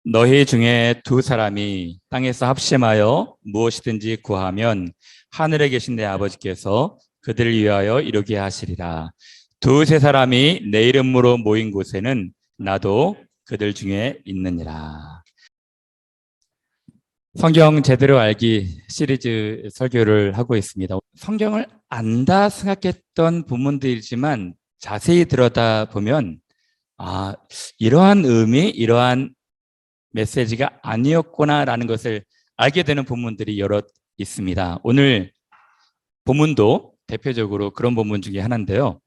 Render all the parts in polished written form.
너희 중에 두 사람이 땅에서 합심하여 무엇이든지 구하면 하늘에 계신 내 아버지께서 그들을 위하여 이루게 하시리라. 두세 사람이 내 이름으로 모인 곳에는 나도 그들 중에 있느니라. 성경 제대로 알기 시리즈 설교를 하고 있습니다. 성경을 안다 생각했던 부분들이지만 자세히 들여다보면 이러한 의미, 이러한 메시지가 아니었구나라는 것을 알게 되는 본문들이 여럿 있습니다. 오늘 본문도 대표적으로 그런 본문 중에 하나인데요.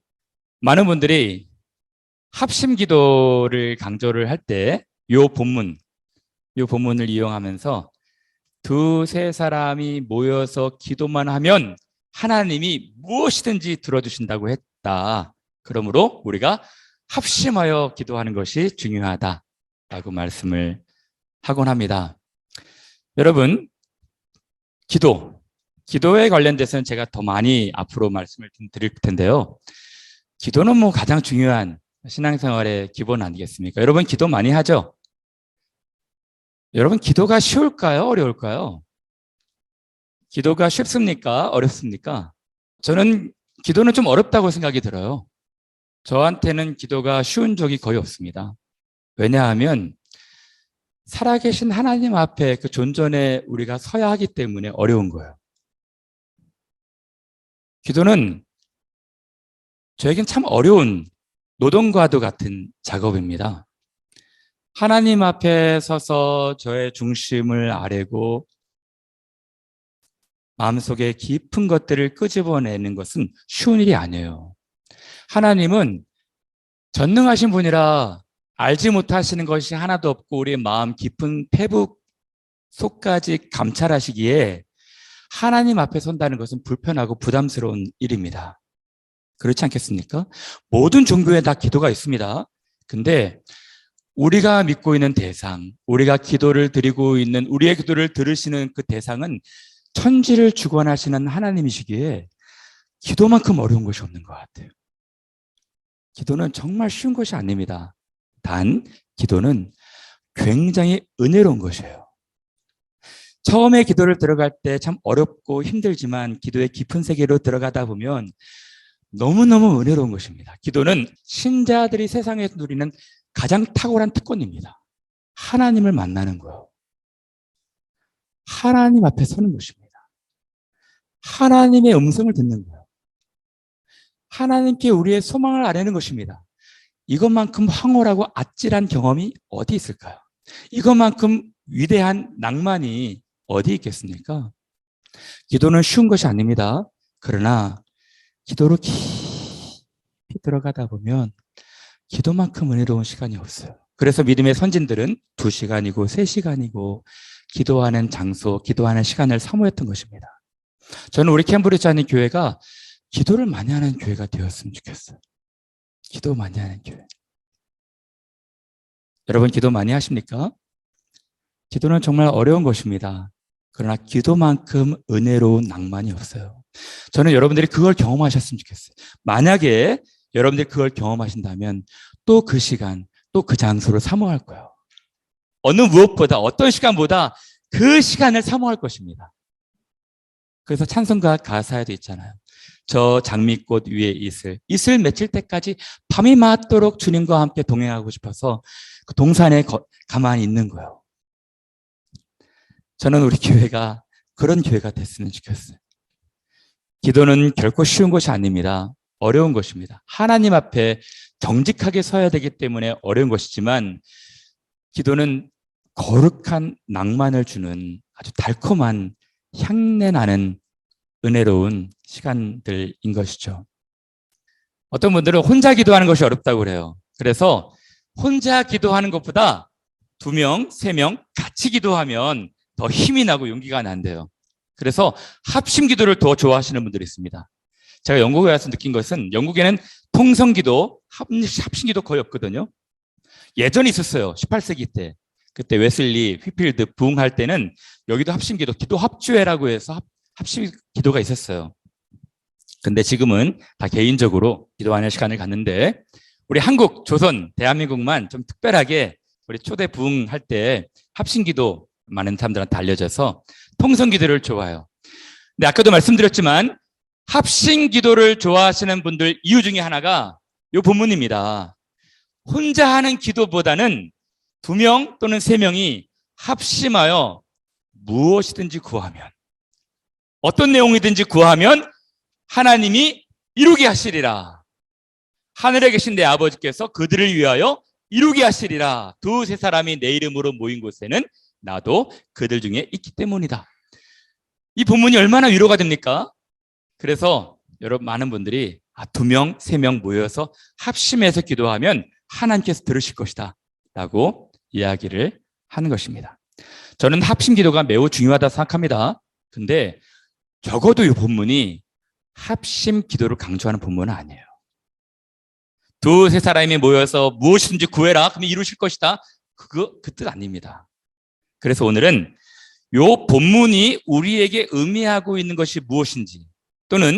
많은 분들이 합심 기도를 강조를 할 때 이 본문을 이용하면서 두세 사람이 모여서 기도만 하면 하나님이 무엇이든지 들어주신다고 했다. 그러므로 우리가 합심하여 기도하는 것이 중요하다라고 말씀을 하곤 합니다. 여러분, 기도에 관련돼서는 제가 더 많이 앞으로 말씀을 좀 드릴 텐데요. 기도는 가장 중요한 신앙생활의 기본 아니겠습니까? 여러분, 기도 많이 하죠? 여러분, 기도가 쉬울까요? 어려울까요? 기도가 쉽습니까? 어렵습니까? 저는 기도는 좀 어렵다고 생각이 들어요. 저한테는 기도가 쉬운 적이 거의 없습니다. 왜냐하면 살아계신 하나님 앞에 그 존전에 우리가 서야 하기 때문에 어려운 거예요. 기도는 저에겐 참 어려운 노동과도 같은 작업입니다. 하나님 앞에 서서 저의 중심을 아뢰고 마음속에 깊은 것들을 끄집어내는 것은 쉬운 일이 아니에요. 하나님은 전능하신 분이라 알지 못하시는 것이 하나도 없고 우리의 마음 깊은 패북 속까지 감찰하시기에 하나님 앞에 선다는 것은 불편하고 부담스러운 일입니다. 그렇지 않겠습니까? 모든 종교에 다 기도가 있습니다. 근데 우리가 믿고 있는 대상, 우리가 기도를 드리고 있는 우리의 기도를 들으시는 그 대상은 천지를 주관하시는 하나님이시기에 기도만큼 어려운 것이 없는 것 같아요. 기도는 정말 쉬운 것이 아닙니다. 단 기도는 굉장히 은혜로운 것이에요. 처음에 기도를 들어갈 때 참 어렵고 힘들지만 기도의 깊은 세계로 들어가다 보면 너무너무 은혜로운 것입니다. 기도는 신자들이 세상에서 누리는 가장 탁월한 특권입니다. 하나님을 만나는 거예요. 하나님 앞에 서는 것입니다. 하나님의 음성을 듣는 거예요. 하나님께 우리의 소망을 아뢰는 것입니다. 이것만큼 황홀하고 아찔한 경험이 어디 있을까요? 이것만큼 위대한 낭만이 어디 있겠습니까? 기도는 쉬운 것이 아닙니다. 그러나 기도로 깊이 들어가다 보면 기도만큼 은혜로운 시간이 없어요. 그래서 믿음의 선진들은 2시간이고 3시간이고 기도하는 장소, 기도하는 시간을 사모했던 것입니다. 저는 우리 캠브리지 하는 교회가 기도를 많이 하는 교회가 되었으면 좋겠어요. 기도 많이 하는 교회. 여러분, 기도 많이 하십니까? 기도는 정말 어려운 것입니다. 그러나 기도만큼 은혜로운 낭만이 없어요. 저는 여러분들이 그걸 경험하셨으면 좋겠어요. 만약에 여러분들이 그걸 경험하신다면 또 그 시간, 또 그 장소를 사모할 거예요. 어느 무엇보다, 어떤 시간보다 그 시간을 사모할 것입니다. 그래서 찬송가 가사에도 있잖아요. 저 장미꽃 위에 이슬 맺힐 때까지 밤이 맞도록 주님과 함께 동행하고 싶어서 그 동산에 가만히 있는 거예요. 저는 우리 교회가 그런 교회가 됐으면 좋겠어요. 기도는 결코 쉬운 것이 아닙니다. 어려운 것입니다. 하나님 앞에 정직하게 서야 되기 때문에 어려운 것이지만 기도는 거룩한 낭만을 주는 아주 달콤한 향내 나는 은혜로운 시간들인 것이죠. 어떤 분들은 혼자 기도하는 것이 어렵다고 그래요. 그래서 혼자 기도하는 것보다 2명, 3명 같이 기도하면 더 힘이 나고 용기가 난대요. 그래서 합심 기도를 더 좋아하시는 분들이 있습니다. 제가 영국에 와서 느낀 것은 영국에는 통성기도, 합심기도 거의 없거든요. 예전에 있었어요. 18세기 때. 그때 웨슬리, 휘필드 부흥할 때는 여기도 합심기도, 기도 합주회라고 해서 합심기도가 있었어요. 근데 지금은 다 개인적으로 기도하는 시간을 갖는데 우리 한국, 조선, 대한민국만 좀 특별하게 우리 초대 부흥할 때 합심기도 많은 사람들한테 알려져서 통성기도를 좋아해요. 근데 아까도 말씀드렸지만 합심기도를 좋아하시는 분들 이유 중에 하나가 이 본문입니다. 혼자 하는 기도보다는 2명 또는 3명이 합심하여 무엇이든지 구하면, 어떤 내용이든지 구하면 하나님이 이루게 하시리라. 하늘에 계신 내 아버지께서 그들을 위하여 이루게 하시리라. 2-3사람이 내 이름으로 모인 곳에는 나도 그들 중에 있기 때문이다. 이 본문이 얼마나 위로가 됩니까? 그래서 여러분 많은 분들이 2명, 3명 모여서 합심해서 기도하면 하나님께서 들으실 것이다 라고 이야기를 하는 것입니다. 저는 합심 기도가 매우 중요하다 생각합니다. 근데 적어도 이 본문이 합심 기도를 강조하는 본문은 아니에요. 2-3사람이 모여서 무엇이든지 구해라 그러면 이루실 것이다. 그 뜻 아닙니다. 그래서 오늘은 이 본문이 우리에게 의미하고 있는 것이 무엇인지, 또는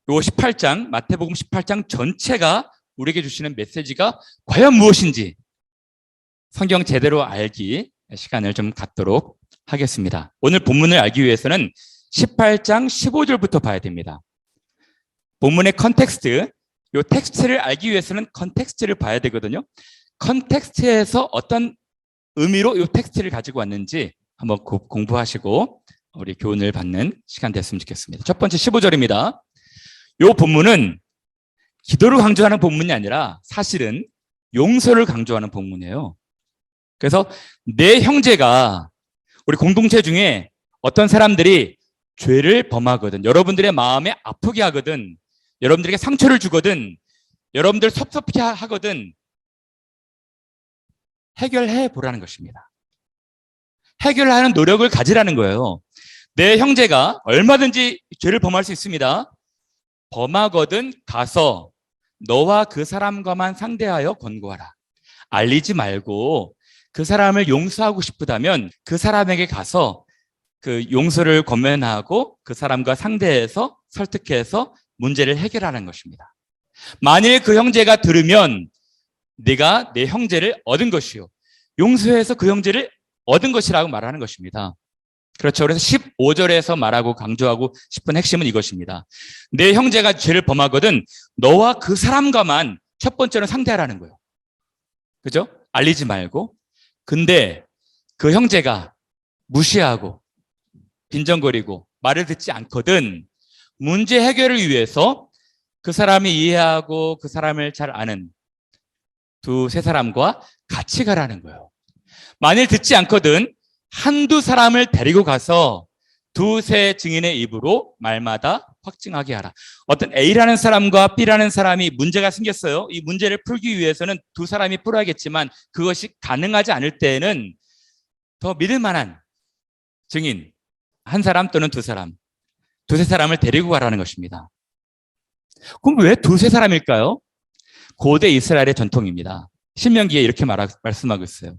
요 18장, 마태복음 18장 전체가 우리에게 주시는 메시지가 과연 무엇인지 성경 제대로 알기 시간을 좀 갖도록 하겠습니다. 오늘 본문을 알기 위해서는 18장 15절부터 봐야 됩니다. 본문의 컨텍스트, 요 텍스트를 알기 위해서는 컨텍스트를 봐야 되거든요. 컨텍스트에서 어떤 의미로 요 텍스트를 가지고 왔는지 한번 공부하시고 우리 교훈을 받는 시간 됐으면 좋겠습니다. 첫 번째 15절입니다. 요 본문은 기도를 강조하는 본문이 아니라 사실은 용서를 강조하는 본문이에요. 그래서 내 형제가, 우리 공동체 중에 어떤 사람들이 죄를 범하거든, 여러분들의 마음에 아프게 하거든, 여러분들에게 상처를 주거든, 여러분들 섭섭해 하거든, 해결해 보라는 것입니다. 해결하는 노력을 가지라는 거예요. 내 형제가 얼마든지 죄를 범할 수 있습니다. 범하거든 가서 너와 그 사람과만 상대하여 권고하라. 알리지 말고 그 사람을 용서하고 싶다면 그 사람에게 가서 그 용서를 권면하고 그 사람과 상대해서 설득해서 문제를 해결하는 것입니다. 만일 그 형제가 들으면 네가 내 형제를 얻은 것이요, 용서해서 그 형제를 얻은 것이라고 말하는 것입니다. 그렇죠. 그래서 15절에서 말하고 강조하고 싶은 핵심은 이것입니다. 내 형제가 죄를 범하거든 너와 그 사람과만 첫 번째로 상대하라는 거예요. 그죠? 알리지 말고. 근데 그 형제가 무시하고 빈정거리고 말을 듣지 않거든 문제 해결을 위해서 그 사람이 이해하고 그 사람을 잘 아는 2-3사람과 같이 가라는 거예요. 만일 듣지 않거든 한두 사람을 데리고 가서 2-3 증인의 입으로 말마다 확증하게 하라. 어떤 A라는 사람과 B라는 사람이 문제가 생겼어요. 이 문제를 풀기 위해서는 2사람이 풀어야겠지만 그것이 가능하지 않을 때에는 더 믿을 만한 증인 1사람 또는 2사람, 2-3사람을 데리고 가라는 것입니다. 그럼 왜 2-3사람일까요? 고대 이스라엘의 전통입니다. 신명기에 이렇게 말씀하고 있어요.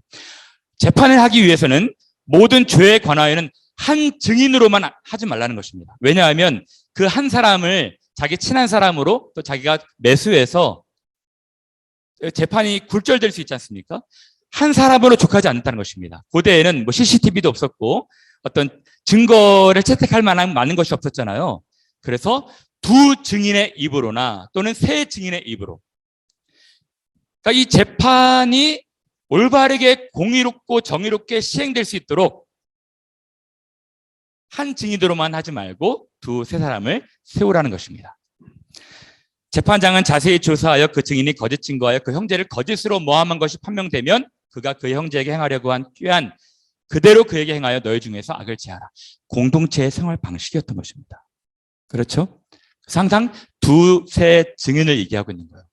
재판을 하기 위해서는 모든 죄에 관하여는 한 증인으로만 하지 말라는 것입니다. 왜냐하면 그 한 사람을 자기 친한 사람으로 또 자기가 매수해서 재판이 굴절될 수 있지 않습니까? 한 사람으로 족하지 않는다는 것입니다. 고대에는 뭐 CCTV도 없었고 어떤 증거를 채택할 만한 많은 것이 없었잖아요. 그래서 2 증인의 입으로나 또는 3 증인의 입으로, 그러니까 이 재판이 올바르게 공의롭고 정의롭게 시행될 수 있도록 한 증인으로만 하지 말고 2-3사람을 세우라는 것입니다. 재판장은 자세히 조사하여 그 증인이 거짓 증거하여 그 형제를 거짓으로 모함한 것이 판명되면 그가 그 형제에게 행하려고 한 꾀한 그대로 그에게 행하여 너희 중에서 악을 제하라. 공동체의 생활 방식이었던 것입니다. 그렇죠? 항상 2-3 증인을 얘기하고 있는 거예요.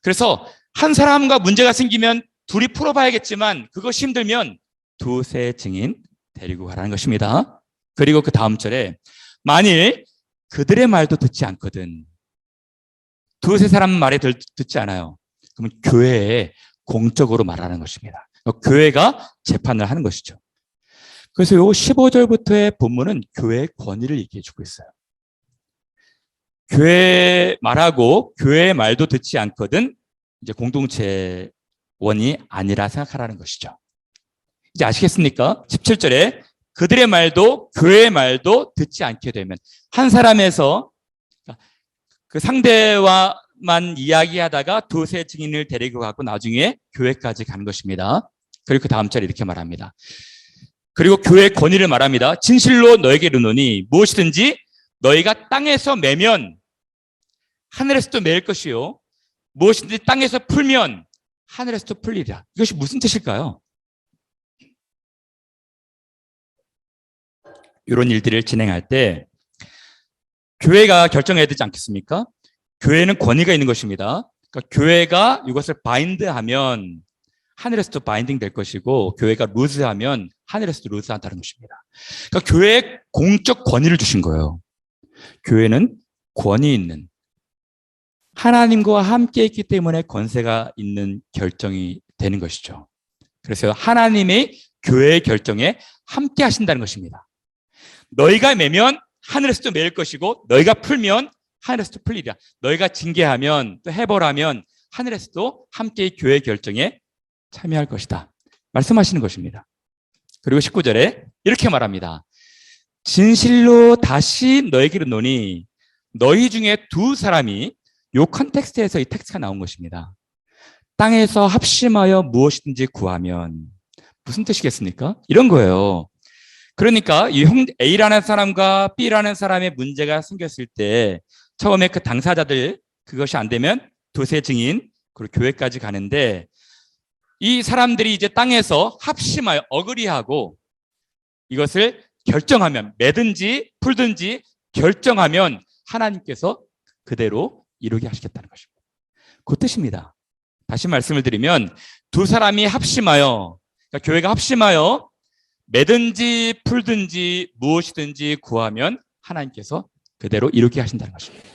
그래서 한 사람과 문제가 생기면 둘이 풀어봐야겠지만 그것이 힘들면 2-3 증인 데리고 가라는 것입니다. 그리고 그 다음 절에 만일 그들의 말도 듣지 않거든, 2-3사람 말에 듣지 않아요. 그러면 교회에 공적으로 말하는 것입니다. 교회가 재판을 하는 것이죠. 그래서 요 15절부터의 본문은 교회의 권위를 얘기해 주고 있어요. 교회 말하고 교회의 말도 듣지 않거든 이제 공동체의 원이 아니라 생각하라는 것이죠. 이제 아시겠습니까? 17절에 그들의 말도 교회의 말도 듣지 않게 되면 한 사람에서 그 상대와만 이야기하다가 두세 증인을 데리고 가고 나중에 교회까지 가는 것입니다. 그리고 그 다음 절에 이렇게 말합니다. 그리고 교회의 권위를 말합니다. 진실로 너에게 이르노니 무엇이든지 너희가 땅에서 매면 하늘에서도 매일 것이요 무엇이든지 땅에서 풀면 하늘에서도 풀리리라. 이것이 무슨 뜻일까요? 이런 일들을 진행할 때 교회가 결정해야 되지 않겠습니까? 교회는 권위가 있는 것입니다. 그러니까 교회가 이것을 바인드하면 하늘에서도 바인딩 될 것이고 교회가 루즈하면 하늘에서도 루즈한다는 것입니다. 그러니까 교회에 공적 권위를 주신 거예요. 교회는 권위 있는 하나님과 함께 있기 때문에 권세가 있는 결정이 되는 것이죠. 그래서 하나님의 교회의 결정에 함께 하신다는 것입니다. 너희가 매면 하늘에서도 매일 것이고 너희가 풀면 하늘에서도 풀리리라. 너희가 징계하면 또 해벌하면 하늘에서도 함께 교회의 결정에 참여할 것이다. 말씀하시는 것입니다. 그리고 19절에 이렇게 말합니다. 진실로 다시 너에게 이르노니 너희 중에 두 사람이 이 컨텍스트에서 이 텍스트가 나온 것입니다. 땅에서 합심하여 무엇이든지 구하면 무슨 뜻이겠습니까? 이런 거예요. 그러니까 이 A라는 사람과 B라는 사람의 문제가 생겼을 때 처음에 그 당사자들 그것이 안 되면 두세 증인 그리고 교회까지 가는데 이 사람들이 이제 땅에서 합심하여 어그리하고 이것을 결정하면 매든지 풀든지 결정하면 하나님께서 그대로 이루게 하시겠다는 것입니다. 그 뜻입니다. 다시 말씀을 드리면 두 사람이 합심하여 그러니까 교회가 합심하여 매든지 풀든지 무엇이든지 구하면 하나님께서 그대로 이루게 하신다는 것입니다.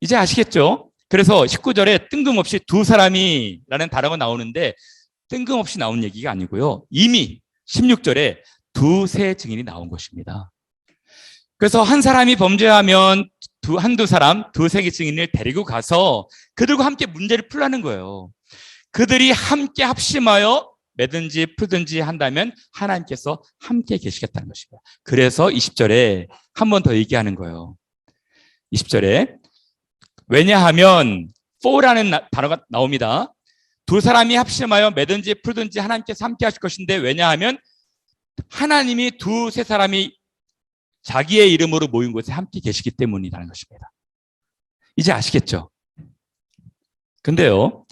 이제 아시겠죠? 그래서 19절에 뜬금없이 두 사람이라는 단어가 나오는데 뜬금없이 나온 얘기가 아니고요. 이미 16절에 두세 증인이 나온 것입니다. 그래서 한 사람이 범죄하면 한두 사람, 두세 개 증인을 데리고 가서 그들과 함께 문제를 풀라는 거예요. 그들이 함께 합심하여 매든지 풀든지 한다면 하나님께서 함께 계시겠다는 것입니다. 그래서 20절에 한 번 더 얘기하는 거예요. 20절에 왜냐하면 for라는 단어가 나옵니다. 두 사람이 합심하여 매든지 풀든지 하나님께서 함께 하실 것인데 왜냐하면 하나님이 두세 사람이 자기의 이름으로 모인 곳에 함께 계시기 때문이라는 것입니다. 이제 아시겠죠? 근데요,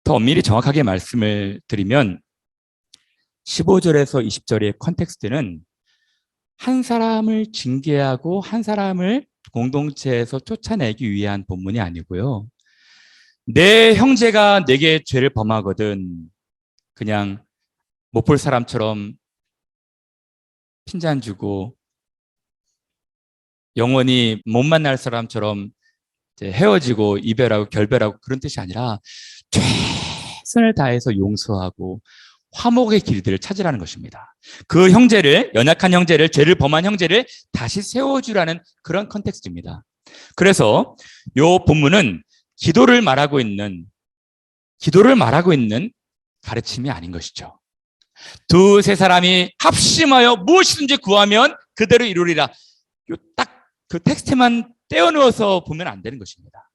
더 엄밀히 정확하게 말씀을 드리면 15절에서 20절의 컨텍스트는 한 사람을 징계하고 한 사람을 공동체에서 쫓아내기 위한 본문이 아니고요. 내 형제가 내게 죄를 범하거든 그냥 못 볼 사람처럼 핀잔 주고 영원히 못 만날 사람처럼 헤어지고 이별하고 결별하고 그런 뜻이 아니라 최선을 다해서 용서하고 화목의 길들을 찾으라는 것입니다. 그 형제를, 연약한 형제를, 죄를 범한 형제를 다시 세워주라는 그런 컨텍스트입니다. 그래서 이 본문은 기도를 말하고 있는 가르침이 아닌 것이죠. 두세 사람이 합심하여 무엇이든지 구하면 그대로 이루리라. 딱 그 텍스트만 떼어넣어서 보면 안 되는 것입니다.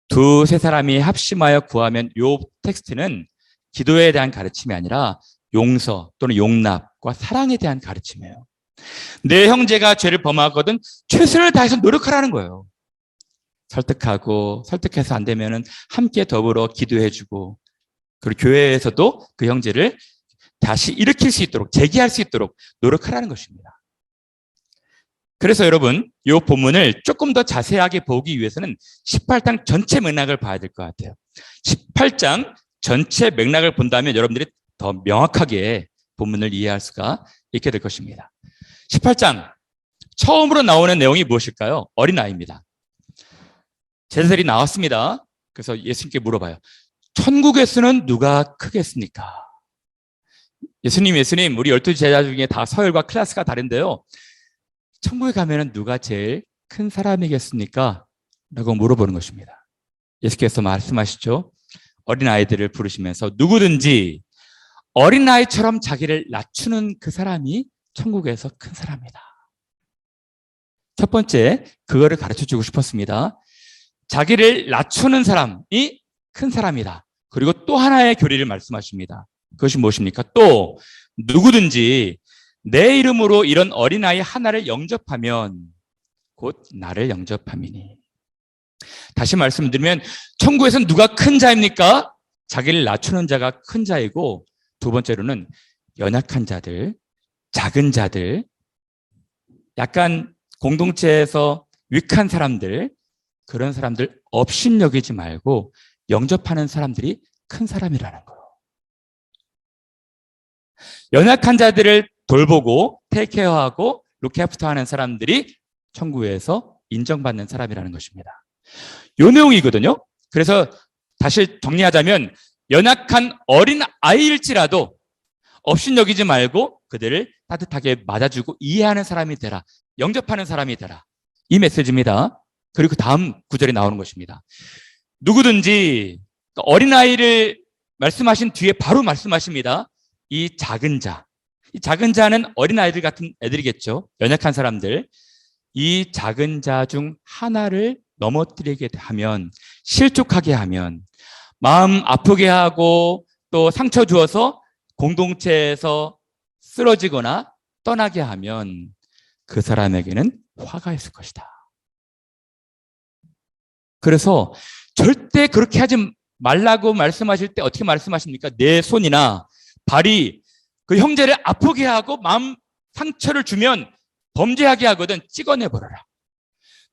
두세 사람이 합심하여 구하면 이 텍스트는 기도에 대한 가르침이 아니라 용서 또는 용납과 사랑에 대한 가르침이에요. 내 형제가 죄를 범하거든 최선을 다해서 노력하라는 거예요. 설득해서 안 되면은 함께 더불어 기도해주고 그리고 교회에서도 그 형제를 다시 일으킬 수 있도록 재기할 수 있도록 노력하라는 것입니다. 그래서 여러분 이 본문을 조금 더 자세하게 보기 위해서는 18장 전체 맥락을 봐야 될 것 같아요. 18장 전체 맥락을 본다면 여러분들이 더 명확하게 본문을 이해할 수가 있게 될 것입니다. 18장 처음으로 나오는 내용이 무엇일까요? 어린아이입니다. 제자들이 나왔습니다. 그래서 예수님께 물어봐요. 천국에서는 누가 크겠습니까? 예수님, 우리 12 제자 중에 다 서열과 클래스가 다른데요. 천국에 가면은 누가 제일 큰 사람이겠습니까? 라고 물어보는 것입니다. 예수께서 말씀하시죠. 어린아이들을 부르시면서 누구든지 어린아이처럼 자기를 낮추는 그 사람이 천국에서 큰 사람이다. 첫 번째, 그거를 가르쳐주고 싶었습니다. 자기를 낮추는 사람이 큰 사람이다. 그리고 또 하나의 교리를 말씀하십니다. 그것이 무엇입니까? 또 누구든지 내 이름으로 이런 어린아이 하나를 영접하면 곧 나를 영접함이니. 다시 말씀드리면 천국에서는 누가 큰 자입니까? 자기를 낮추는 자가 큰 자이고, 두 번째로는 연약한 자들, 작은 자들, 약간 공동체에서 위크한 사람들, 그런 사람들 업신여기지 말고 영접하는 사람들이 큰 사람이라는 거예요. 연약한 자들을 돌보고 테이크케어하고 룩애프터하는 사람들이 천국에서 인정받는 사람이라는 것입니다. 요 내용이거든요. 그래서 다시 정리하자면 연약한 어린 아이일지라도 업신여기지 말고 그들을 따뜻하게 맞아주고 이해하는 사람이 되라. 영접하는 사람이 되라. 이 메시지입니다. 그리고 다음 구절이 나오는 것입니다. 누구든지 어린아이를 말씀하신 뒤에 바로 말씀하십니다. 이 작은 자. 이 작은 자는 어린아이들 같은 애들이겠죠. 연약한 사람들. 이 작은 자 중 하나를 넘어뜨리게 하면, 실족하게 하면, 마음 아프게 하고 또 상처 주어서 공동체에서 쓰러지거나 떠나게 하면 그 사람에게는 화가 있을 것이다. 그래서 절대 그렇게 하지 말라고 말씀하실 때 어떻게 말씀하십니까? 내 손이나 발이 그 형제를 아프게 하고 마음 상처를 주면 범죄하게 하거든 찍어내버려라.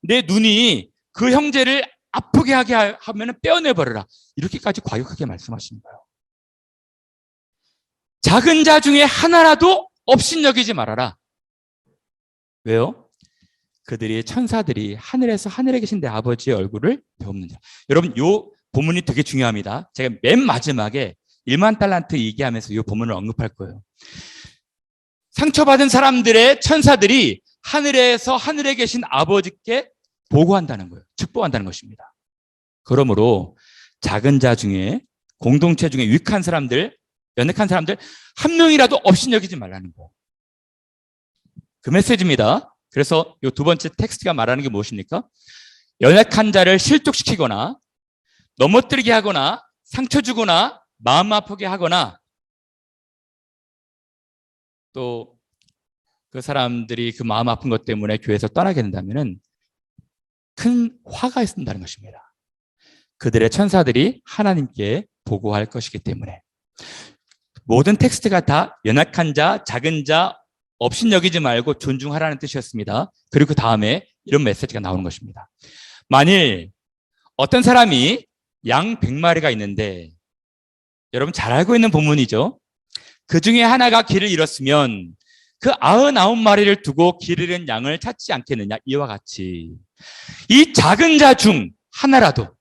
내 눈이 그 형제를 아프게 하게 하면 빼어내버려라. 이렇게까지 과격하게 말씀하시는 거예요. 작은 자 중에 하나라도 업신여기지 말아라. 왜요? 그들이 천사들이 하늘에서 하늘에 계신 내 아버지의 얼굴을 배우는 자. 여러분, 이 본문이 되게 중요합니다. 제가 맨 마지막에 1만 달란트 얘기하면서 이 본문을 언급할 거예요. 상처받은 사람들의 천사들이 하늘에서 하늘에 계신 아버지께 보고한다는 거예요. 축복한다는 것입니다. 그러므로 작은 자 중에, 공동체 중에 위크한 사람들, 연약한 사람들 한 명이라도 업신여기지 말라는 거예요. 그 메시지입니다. 그래서 이 두 번째 텍스트가 말하는 게 무엇입니까? 연약한 자를 실족시키거나 넘어뜨리게 하거나 상처 주거나 마음 아프게 하거나 또 그 사람들이 그 마음 아픈 것 때문에 교회에서 떠나게 된다면 큰 화가 있는다는 것입니다. 그들의 천사들이 하나님께 보고할 것이기 때문에. 모든 텍스트가 다 연약한 자, 작은 자, 업신여기지 말고 존중하라는 뜻이었습니다. 그리고 그 다음에 이런 메시지가 나오는 것입니다. 만일 어떤 사람이 양 100마리가 있는데, 여러분 잘 알고 있는 본문이죠. 그 중에 하나가 길을 잃었으면 그 99마리를 두고 길 잃은 양을 찾지 않겠느냐. 이와 같이 이 작은 자 중 하나라도,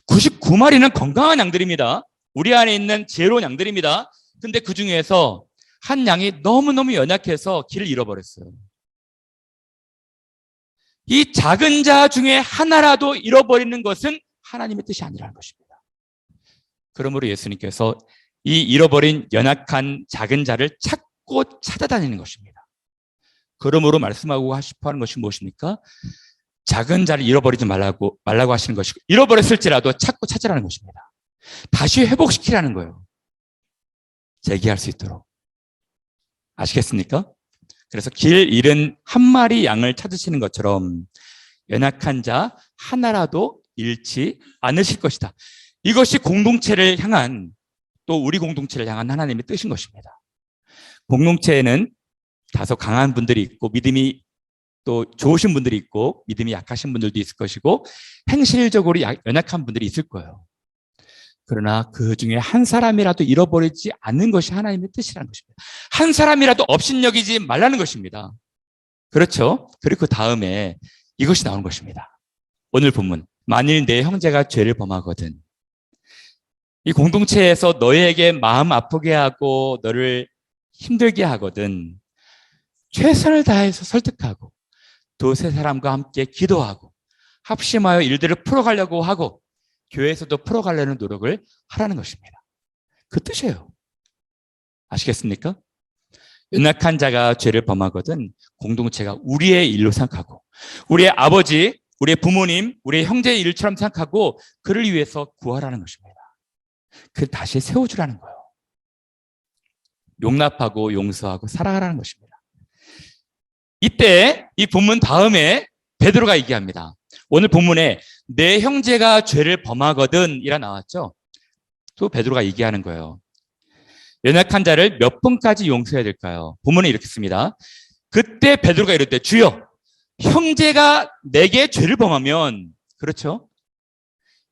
99마리는 건강한 양들입니다. 우리 안에 있는 지혜로운 양들입니다. 근데 그 중에서 한 양이 너무너무 연약해서 길을 잃어버렸어요. 이 작은 자 중에 하나라도 잃어버리는 것은 하나님의 뜻이 아니라는 것입니다. 그러므로 예수님께서 이 잃어버린 연약한 작은 자를 찾고 찾아다니는 것입니다. 그러므로 말씀하고 싶어 하는 것이 무엇입니까? 작은 자를 잃어버리지 말라고 하시는 것이고, 잃어버렸을지라도 찾고 찾으라는 것입니다. 다시 회복시키라는 거예요. 재기할 수 있도록. 아시겠습니까? 그래서 길 잃은 한 마리 양을 찾으시는 것처럼 연약한 자 하나라도 잃지 않으실 것이다. 이것이 공동체를 향한, 또 우리 공동체를 향한 하나님의 뜻인 것입니다. 공동체에는 다소 강한 분들이 있고 믿음이 또 좋으신 분들이 있고 믿음이 약하신 분들도 있을 것이고 행실적으로 연약한 분들이 있을 거예요. 그러나 그 중에 한 사람이라도 잃어버리지 않는 것이 하나님의 뜻이라는 것입니다. 한 사람이라도 업신여기지 말라는 것입니다. 그렇죠? 그리고 그 다음에 이것이 나오는 것입니다. 오늘 본문. 만일 내 형제가 죄를 범하거든, 이 공동체에서 너희에게 마음 아프게 하고 너를 힘들게 하거든, 최선을 다해서 설득하고 두세 사람과 함께 기도하고 합심하여 일들을 풀어가려고 하고 교회에서도 풀어가려는 노력을 하라는 것입니다. 그 뜻이에요. 아시겠습니까? 연약한 자가 죄를 범하거든 공동체가 우리의 일로 생각하고 우리의 아버지, 우리의 부모님, 우리의 형제의 일처럼 생각하고 그를 위해서 구하라는 것입니다. 그를 다시 세워주라는 거예요. 용납하고 용서하고 사랑하라는 것입니다. 이때 이 본문 다음에 베드로가 얘기합니다. 오늘 본문에 내 형제가 죄를 범하거든 이라 나왔죠. 또 베드로가 얘기하는 거예요. 연약한 자를 몇 번까지 용서해야 될까요? 본문에 이렇게 씁니다. 그때 베드로가 이럴 때 주여 형제가 내게 죄를 범하면 그렇죠?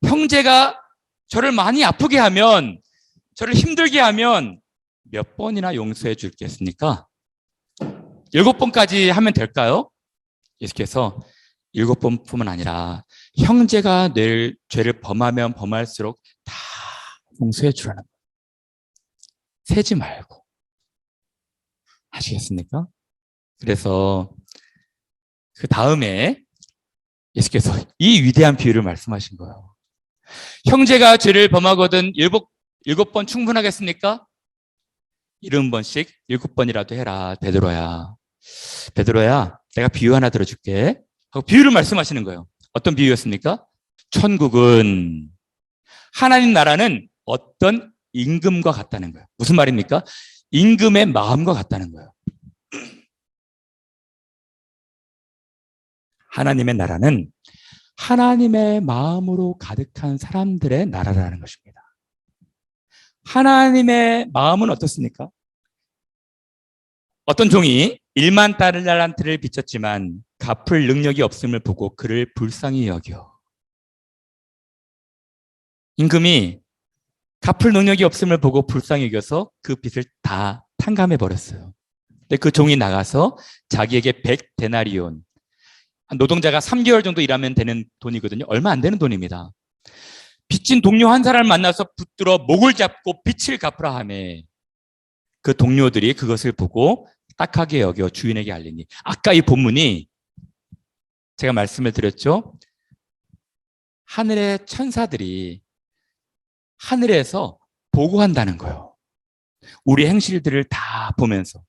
형제가 저를 많이 아프게 하면 저를 힘들게 하면 몇 번이나 용서해 줄겠습니까? 7번까지 하면 될까요? 예수께서 7번뿐만 아니라 형제가 내 죄를 범하면 범할수록 다 용서해 주라는 거예요. 세지 말고. 아시겠습니까? 그래서 그 다음에 예수께서 이 위대한 비유를 말씀하신 거예요. 형제가 죄를 범하거든 7번 충분하겠습니까? 70번씩 7번이라도 해라. 베드로야. 베드로야, 내가 비유 하나 들어줄게. 하고 비유를 말씀하시는 거예요. 어떤 비유였습니까? 천국은 하나님 나라는 어떤 임금과 같다는 거예요. 무슨 말입니까? 임금의 마음과 같다는 거예요. 하나님의 나라는 하나님의 마음으로 가득한 사람들의 나라라는 것입니다. 하나님의 마음은 어떻습니까? 어떤 종이 1만 달란트를 빚졌지만 갚을 능력이 없음을 보고 그를 불쌍히 여겨. 임금이 갚을 능력이 없음을 보고 불쌍히 여겨서 그 빚을 다 탕감해 버렸어요. 근데 그 종이 나가서 자기에게 100데나리온, 노동자가 3개월 정도 일하면 되는 돈이거든요. 얼마 안 되는 돈입니다. 빚진 동료 한 사람을 만나서 붙들어 목을 잡고 빚을 갚으라 하매 그 동료들이 그것을 보고 딱하게 여겨 주인에게 알리니, 아까 이 본문이 제가 말씀을 드렸죠. 하늘의 천사들이 하늘에서 보고한다는 거예요. 우리 행실들을 다 보면서.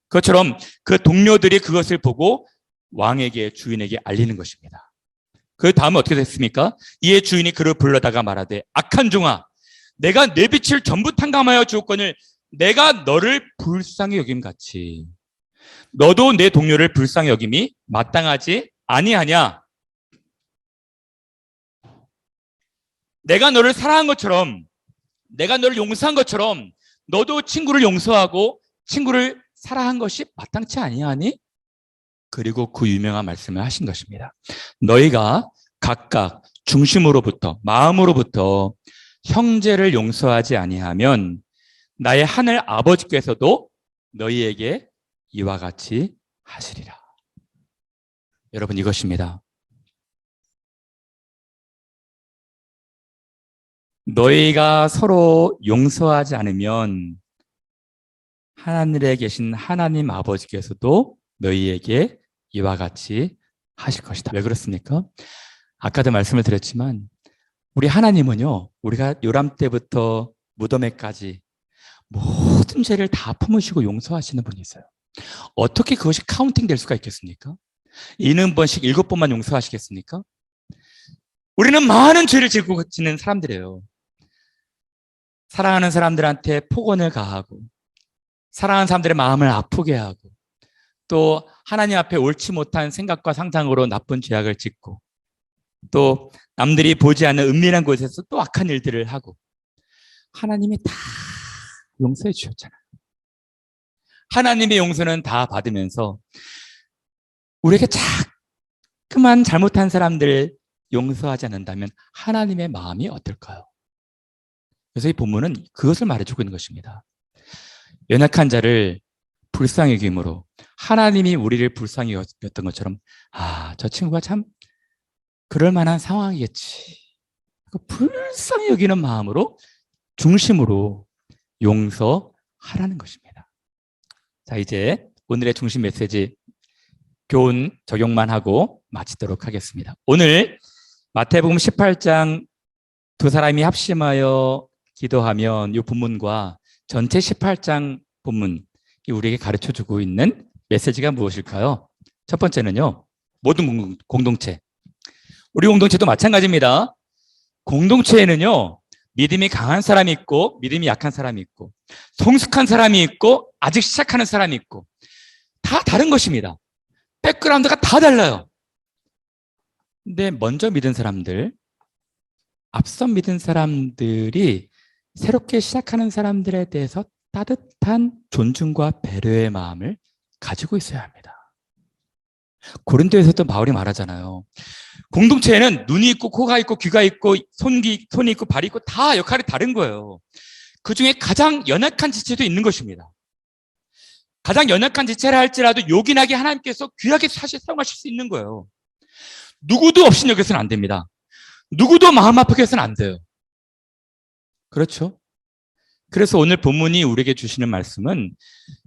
그것처럼 그 동료들이 그것을 보고 왕에게, 주인에게 알리는 것입니다. 그 다음에 어떻게 됐습니까? 이에 주인이 그를 불러다가 말하되 악한 종아, 내가 내 빚을 전부 탕감하여 주었거늘 내가 너를 불쌍히 여김같이 너도 내 동료를 불쌍히 여김이 마땅하지 아니하냐? 내가 너를 사랑한 것처럼, 내가 너를 용서한 것처럼 너도 친구를 용서하고 친구를 사랑한 것이 마땅치 아니하니? 그리고 그 유명한 말씀을 하신 것입니다. 너희가 각각 중심으로부터, 마음으로부터 형제를 용서하지 아니하면 나의 하늘 아버지께서도 너희에게 이와 같이 하시리라. 여러분, 이것입니다. 너희가 서로 용서하지 않으면 하늘에 계신 하나님 아버지께서도 너희에게 이와 같이 하실 것이다. 왜 그렇습니까? 아까도 말씀을 드렸지만 우리 하나님은요, 우리가 요람 때부터 무덤에까지 모든 죄를 다 품으시고 용서하시는 분이세요. 어떻게 그것이 카운팅 될 수가 있겠습니까? 70번씩 7번만 용서하시겠습니까? 우리는 많은 죄를 지고 지는 사람들이에요. 사랑하는 사람들한테 폭언을 가하고 사랑하는 사람들의 마음을 아프게 하고 또 하나님 앞에 옳지 못한 생각과 상상으로 나쁜 죄악을 짓고 또 남들이 보지 않는 은밀한 곳에서 또 악한 일들을 하고 하나님이 다 용서해 주셨잖아요. 하나님의 용서는 다 받으면서 우리에게 자꾸만 잘못한 사람들을 용서하지 않는다면 하나님의 마음이 어떨까요? 그래서 이 본문은 그것을 말해주고 있는 것입니다. 연약한 자를 불쌍히 여김으로 하나님이 우리를 불쌍히 여겼던 것처럼 저 친구가 참 그럴 만한 상황이겠지. 불쌍히 여기는 마음으로 중심으로 용서하라는 것입니다. 자, 이제 오늘의 중심 메시지 교훈 적용만 하고 마치도록 하겠습니다. 오늘 마태복음 18장 두 사람이 합심하여 기도하면 이 본문과 전체 18장 본문이 우리에게 가르쳐주고 있는 메시지가 무엇일까요? 첫 번째는요, 모든 공동체. 우리 공동체도 마찬가지입니다. 공동체에는요, 믿음이 강한 사람이 있고 믿음이 약한 사람이 있고 성숙한 사람이 있고 아직 시작하는 사람이 있고 다 다른 것입니다. 백그라운드가 다 달라요. 근데 먼저 믿은 사람들, 앞서 믿은 사람들이 새롭게 시작하는 사람들에 대해서 따뜻한 존중과 배려의 마음을 가지고 있어야 합니다. 고린도에서도 바울이 말하잖아요. 공동체에는 눈이 있고 코가 있고 귀가 있고 손이 있고 발이 있고 다 역할이 다른 거예요. 그중에 가장 연약한 지체도 있는 것입니다. 가장 연약한 지체라 할지라도 요긴하게 하나님께서 귀하게 사실 사용하실 수 있는 거예요. 누구도 없인 여겨서는 안 됩니다. 누구도 마음 아프게 해서는 안 돼요. 그렇죠? 그래서 오늘 본문이 우리에게 주시는 말씀은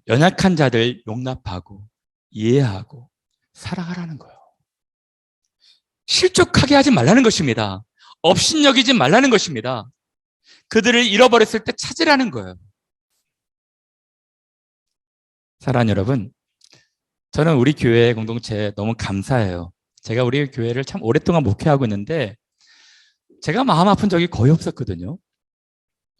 연약한 자들 용납하고 이해하고 사랑하라는 거예요. 실족하게 하지 말라는 것입니다. 업신여기지 말라는 것입니다. 그들을 잃어버렸을 때 찾으라는 거예요. 사랑하는 여러분, 저는 우리 교회 공동체 너무 감사해요. 제가 우리 교회를 참 오랫동안 목회하고 있는데 제가 마음 아픈 적이 거의 없었거든요.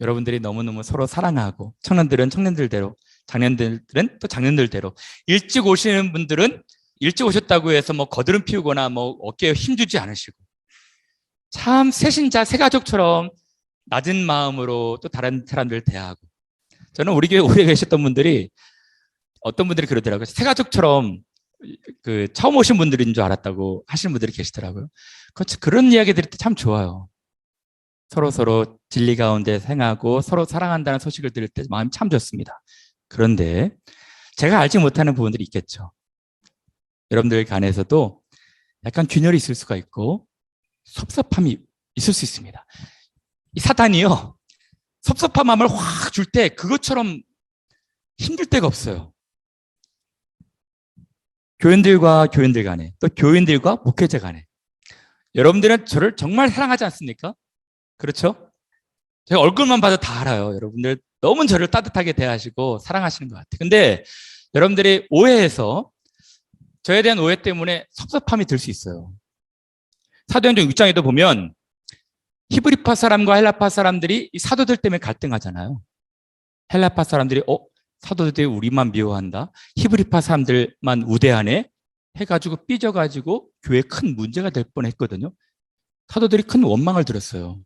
여러분들이 너무너무 서로 사랑하고 청년들은 청년들대로, 장년들은 또 장년들대로, 일찍 오시는 분들은 일찍 오셨다고 해서 뭐 거드름 피우거나 뭐 어깨에 힘주지 않으시고 참 새신자 새가족처럼 낮은 마음으로 또 다른 사람들 대하고, 저는 우리 교회 오래 계셨던 분들이 어떤 분들이 그러더라고요. 새가족처럼 처음 오신 분들인 줄 알았다고 하시는 분들이 계시더라고요. 그런 이야기 들을 때 참 좋아요. 서로 진리 가운데 행하고 서로 사랑한다는 소식을 들을 때 마음이 참 좋습니다. 그런데 제가 알지 못하는 부분들이 있겠죠. 여러분들 간에서도 약간 균열이 있을 수가 있고 섭섭함이 있을 수 있습니다. 이 사탄이요, 섭섭한 마음을 확 줄 때 그것처럼 힘들 때가 없어요. 교인들과 교인들 간에, 또 교인들과 목회자 간에. 여러분들은 저를 정말 사랑하지 않습니까? 그렇죠? 제가 얼굴만 봐도 다 알아요. 여러분들 너무 저를 따뜻하게 대하시고 사랑하시는 것 같아요. 근데 여러분들이 오해해서, 저에 대한 오해 때문에 섭섭함이 들 수 있어요. 사도행전 6장에도 보면 히브리파 사람과 헬라파 사람들이 이 사도들 때문에 갈등하잖아요. 헬라파 사람들이 사도들이 우리만 미워한다, 히브리파 사람들만 우대하네 해가지고 삐져가지고 교회에 큰 문제가 될 뻔했거든요. 사도들이 큰 원망을 들었어요.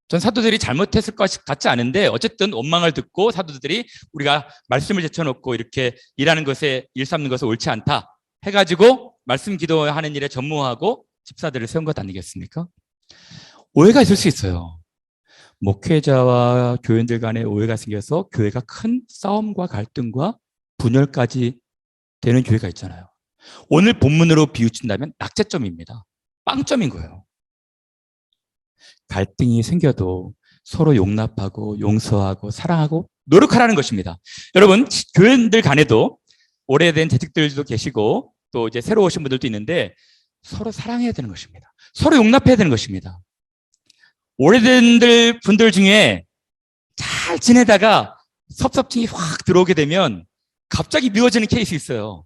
전 사도들이 잘못했을 것 같지 않은데 어쨌든 원망을 듣고 사도들이 우리가 말씀을 제쳐놓고 이렇게 일하는 것에 일삼는 것은 옳지 않다 해가지고 말씀 기도하는 일에 전무하고 집사들을 세운 것 아니겠습니까? 오해가 있을 수 있어요. 목회자와 교인들 간에 오해가 생겨서 교회가 큰 싸움과 갈등과 분열까지 되는 교회가 있잖아요. 오늘 본문으로 비유친다면 낙제점입니다. 빵점인 거예요. 갈등이 생겨도 서로 용납하고 용서하고 사랑하고 노력하라는 것입니다. 여러분, 교인들 간에도 오래된 재직들도 계시고 또 이제 새로 오신 분들도 있는데 서로 사랑해야 되는 것입니다. 서로 용납해야 되는 것입니다. 오래된 분들 중에 잘 지내다가 섭섭증이 확 들어오게 되면 갑자기 미워지는 케이스 있어요.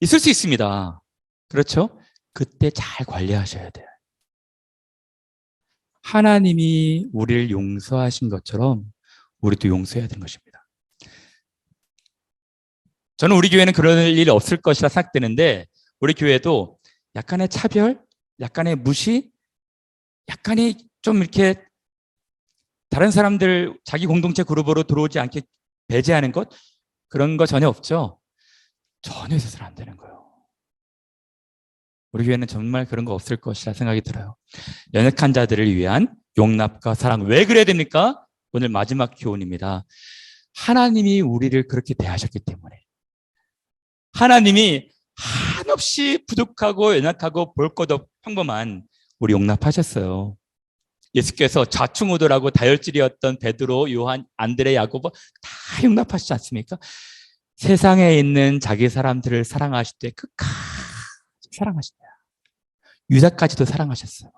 있을 수 있습니다. 그렇죠? 그때 잘 관리하셔야 돼요. 하나님이 우리를 용서하신 것처럼 우리도 용서해야 되는 것입니다. 저는 우리 교회는 그런 일이 없을 것이라 생각되는데 우리 교회도 약간의 차별, 약간의 무시, 약간의 좀 이렇게 다른 사람들 자기 공동체 그룹으로 들어오지 않게 배제하는 것, 그런 거 전혀 없죠? 전혀 있어서는 안 되는 거예요. 우리 교회는 정말 그런 거 없을 것이라 생각이 들어요. 연약한 자들을 위한 용납과 사랑. 왜 그래야 됩니까? 오늘 마지막 교훈입니다. 하나님이 우리를 그렇게 대하셨기 때문에. 하나님이 한없이 부족하고 연약하고 볼 것 없고 평범한 우리 용납하셨어요. 예수께서 좌충우돌하고 다혈질이었던 베드로, 요한, 안드레, 야고보 다 용납하시지 않습니까? 세상에 있는 자기 사람들을 사랑하실 때 끝까지 사랑하신다. 유다까지도 사랑하셨어요.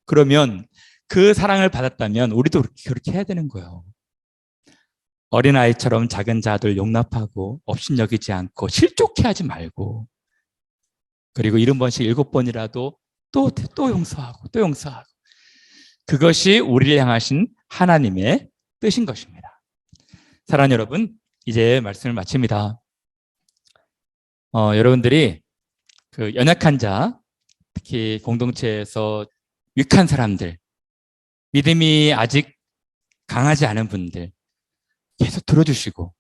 그러면 그 사랑을 받았다면 우리도 그렇게 해야 되는 거예요. 어린아이처럼 작은 자들 용납하고 업신여기지 않고 실족해 하지 말고, 그리고 70번씩 7번이라도 또 용서하고 또 용서하고, 그것이 우리를 향하신 하나님의 뜻인 것입니다. 사랑하는 여러분, 이제 말씀을 마칩니다. 여러분들이 그 연약한 자, 특히 공동체에서 유익한 사람들, 믿음이 아직 강하지 않은 분들 계속 들어주시고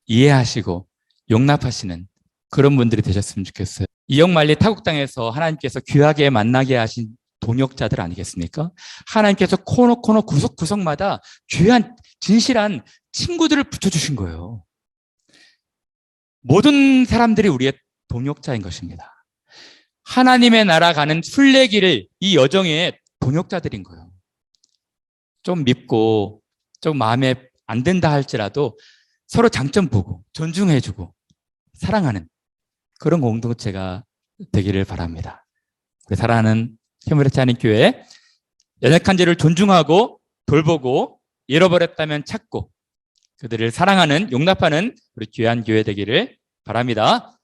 이해하시고 용납하시는 그런 분들이 되셨으면 좋겠어요. 이역만리 타국 땅에서 하나님께서 귀하게 만나게 하신 동역자들 아니겠습니까? 하나님께서 코너 구석구석마다 귀한 진실한 친구들을 붙여주신 거예요. 모든 사람들이 우리의 동역자인 것입니다. 하나님의 나라 가는 순례길을 이 여정의 동역자들인 거예요. 좀 밉고 좀 마음에 안 든다 할지라도 서로 장점 보고 존중해주고 사랑하는 그런 공동체가 되기를 바랍니다. 우리 사랑하는 히무레치 한인교회, 연약한 자를 존중하고 돌보고 잃어버렸다면 찾고 그들을 사랑하는 용납하는 우리 귀한 교회 되기를 바랍니다.